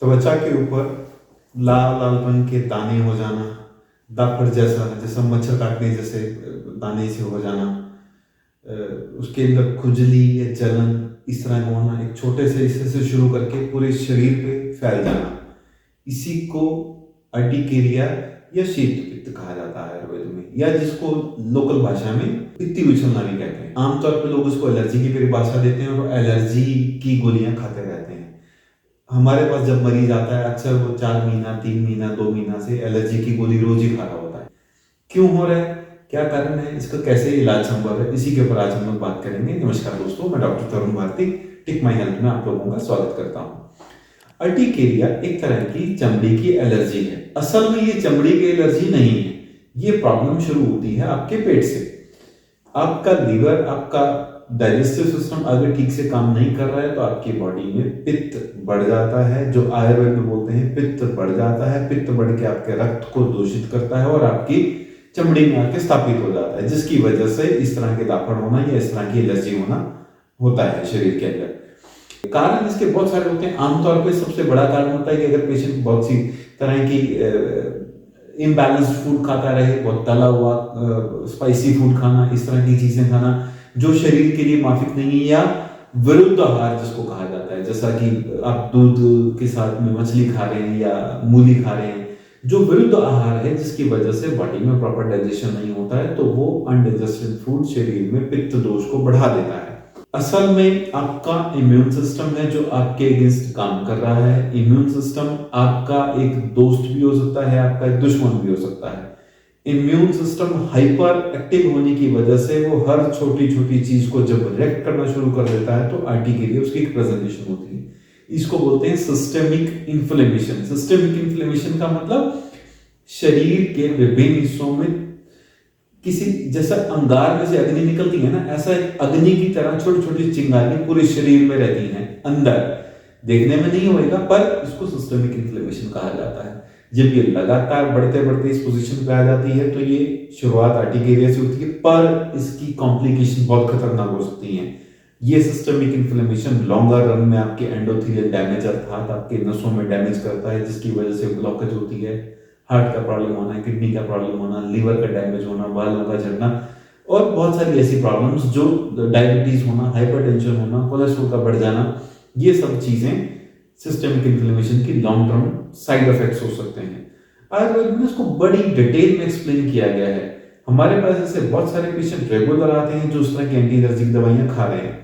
त्वचा के ऊपर लाल लाल रंग के दाने हो जाना, दापट जैसा, जैसा मच्छर काटने जैसे दाने से हो जाना, उसके अंदर खुजली या जलन इस तरह का होना, एक छोटे से हिस्से से शुरू करके पूरे शरीर पे फैल जाना, इसी को अर्टिकेरिया या शीत पित्त कहा जाता है आयुर्वेद में, या जिसको लोकल भाषा में पित्ती विचलना भी कहते हैं। आमतौर पर लोग उसको एलर्जी की परिभाषा देते हैं और एलर्जी की गोलियां खाते रहते हैं। हमारे पास जब मरीज आता है अक्सर वो 4 महीना 3 महीना 2 महीना से एलर्जी की गोली रोज ही खा रहा होता है। क्यों हो रहा है, क्या कारण है, इसका कैसे इलाज संभव है, इसी के ऊपर आज हम लोग बात करेंगे। नमस्कार दोस्तों, मैं doctor Tarun Bharti tick my health में आप लोगों का स्वागत करता हूँ। अर्टिकेरिया एक तरह की चमड़ी की एलर्जी है। असल में ये चमड़ी की एलर्जी नहीं है, ये प्रॉब्लम शुरू होती है आपके पेट से। आपका लीवर, आपका डाइजेस्टिव सिस्टम अगर ठीक से काम नहीं कर रहा है तो आपकी बॉडी में पित्त बढ़ जाता है, जो आयुर्वेद में बोलते हैं पित्त बढ़ जाता है। पित्त बढ़ के आपके रक्त को दूषित करता है और आपकी चमड़ी में आके स्थापित हो जाता है, जिसकी वजह से इस तरह के दापड़ होना या इस तरह की एलर्जी होना होता है शरीर के अंदर। कारण इसके बहुत सारे होते हैं। आमतौर पर सबसे बड़ा कारण होता है कि अगर पेशेंट बहुत सी तरह की इम्बैलेंस्ड फूड खाता रहे, बहुत तला हुआ स्पाइसी फूड खाना, इस तरह की चीजें खाना जो शरीर के लिए माफिक नहीं है, या विरुद्ध आहार जिसको कहा जाता है, जैसा कि आप दूध के साथ में मछली खा रहे हैं या मूली खा रहे हैं, जो विरुद्ध आहार है जिसकी वजह से बॉडी में प्रॉपर डाइजेशन नहीं होता है, तो वो अनडाइजेस्टेड फूड शरीर में पित्त दोष को बढ़ा देता है। असल में आपका इम्यून सिस्टम है जो आपके अगेंस्ट काम कर रहा है। इम्यून सिस्टम आपका एक दोस्त भी हो सकता है, आपका एक दुश्मन भी हो सकता है। इम्यून सिस्टम हाइपर एक्टिव होने की वजह से वो हर छोटी छोटी चीज को जब रिएक्ट करना शुरू कर देता है तो अर्टिकेरिया उसकी एक प्रेजेंटेशन होती है। इसको बोलते हैं सिस्टेमिक इन्फ्लेमेशन। सिस्टेमिक इन्फ्लेमेशन का मतलब शरीर के विभिन्न हिस्सों में किसी, जैसा अंगार में से अग्नि निकलती है ना, ऐसा एक अग्नि की तरह छोटी छोटी चिंगारियां पूरे शरीर में रहती हैं अंदर। देखने में नहीं होएगा पर इसको सिस्टेमिक इन्फ्लेमेशन कहा जाता है। जब ये लगातार बढ़ते बढ़ते इस पोजीशन पे आ जाती है तो ये शुरुआत अर्टिकेरिया से होती है, पर इसकी कॉम्प्लिकेशन बहुत खतरनाक हो सकती हैं। ये सिस्टेमिक इन्फ्लेमेशन लॉन्गर रन में आपके एंडोथेलियल डैमेज अर्थात आपके नसों में डैमेज करता है, जिसकी वजह से ब्लॉकेज होती है, हार्ट का प्रॉब्लम होना, किडनी का प्रॉब्लम होना, लीवर का डैमेज होना, बालों का झड़ना और बहुत सारी ऐसी प्रॉब्लम्स जो डायबिटीज होना, हाइपरटेंशन होना, कोलेस्ट्रॉल का बढ़ जाना, ये सब चीजें सिस्टेमिक इन्फ्लेमेशन की लॉन्ग टर्म साइड इफेक्ट्स हो सकते हैं। आयुर्वेद में इसको बड़ी डिटेल में एक्सप्लेन किया गया है। हमारे पास ऐसे बहुत सारे पेशेंट रेगुलर आते हैं जो उस तरह की एंटी एलर्जिक दवाइयां खा रहे हैं।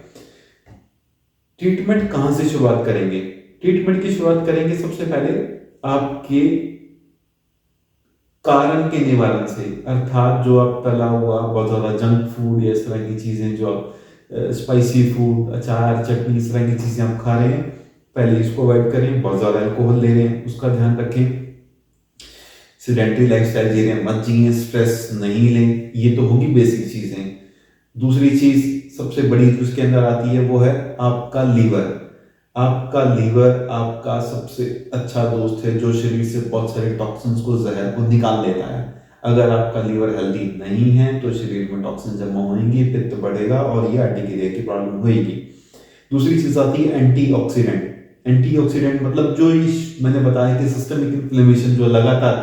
ट्रीटमेंट कहां से शुरुआत करेंगे? ट्रीटमेंट की शुरुआत करेंगे सबसे पहले आपके कारण के निवारण से, अर्थात जो आप तला हुआ बहुत ज्यादा जंक फूड या इस तरह की चीजें, जो आप स्पाइसी फूड, अचार, चटनी, इस तरह की चीजें आप खा रहे हैं, पहले इसको अवॉइड करें। बहुत ज्यादा अल्कोहल ले रहे हैं उसका ध्यान रखें। सेडेंटरी लाइफस्टाइल जी रहे हैं मत जिए, स्ट्रेस नहीं लें, ये तो होगी बेसिक चीजें। दूसरी चीज सबसे बड़ी जो उसके अंदर आती है वो है आपका लीवर। आपका लीवर आपका सबसे अच्छा दोस्त है जो शरीर से बहुत सारे टॉक्सिन्स को, जहर को निकाल लेता है। अगर आपका लीवर हेल्दी नहीं है तो शरीर में टॉक्सिन जमा होंगे, पित्त बढ़ेगा और ये अर्टिकेरिया की प्रॉब्लम होगी। दूसरी चीज आती है एंटीऑक्सीडेंट। एंटीऑक्सीडेंट मतलब जो मैंने बताया कि सिस्टमिक इन्फ्लेमेशन जो लगातार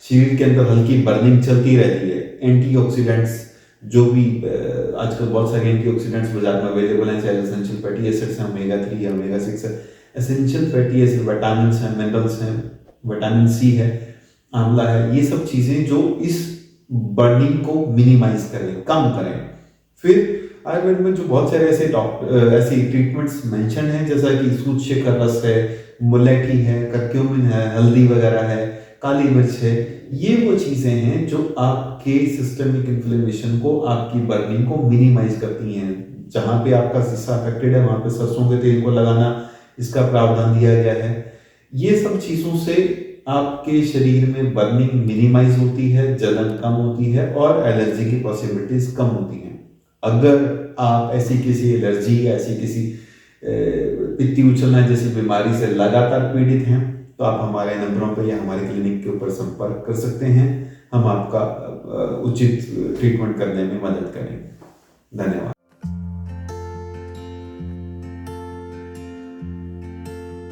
शरीर के अंदर हल्की बर्निंग चलती रहती है, एंटीऑक्सीडेंट्स जो भी आजकल बहुत सारे एंटीऑक्सीडेंट्स बाजार में अवेलेबल हैं, चाहे एसेंशियल फैटी एसिड्स हैं, ओमेगा 3 या ओमेगा 6 है। एसेंशियल फैटी एसिड विटामिन हैं, मिनरल्स हैं, विटामिन सी है, आंवला है, ये सब चीजें जो इस बर्निंग को मिनिमाइज करें, कम करें। फिर आयुर्वेद में जो बहुत सारे ऐसी ट्रीटमेंट्स मेंशन हैं, जैसा कि सूत शिखर रस है, मुलेठी है, करक्यूमिन है, हल्दी वगैरह है, काली मिर्च है, ये वो चीजें हैं जो आपके सिस्टमिक इन्फ्लेमेशन को, आपकी बर्निंग को मिनिमाइज करती हैं। जहां पे आपका हिस्सा अफेक्टेड है वहां पे सरसों के तेल को लगाना, इसका प्रावधान दिया गया है। ये सब चीजों से आपके शरीर में बर्निंग मिनिमाइज होती है, जलन कम होती है और एलर्जी की पॉसिबिलिटीज कम होती हैं। अगर आप ऐसी किसी एलर्जी या ऐसी किसी पित्ती उछलना जैसी बीमारी से लगातार पीड़ित हैं तो आप हमारे नंबरों पर या हमारे क्लिनिक के ऊपर संपर्क कर सकते हैं। हम आपका उचित ट्रीटमेंट करने में मदद करेंगे। धन्यवाद।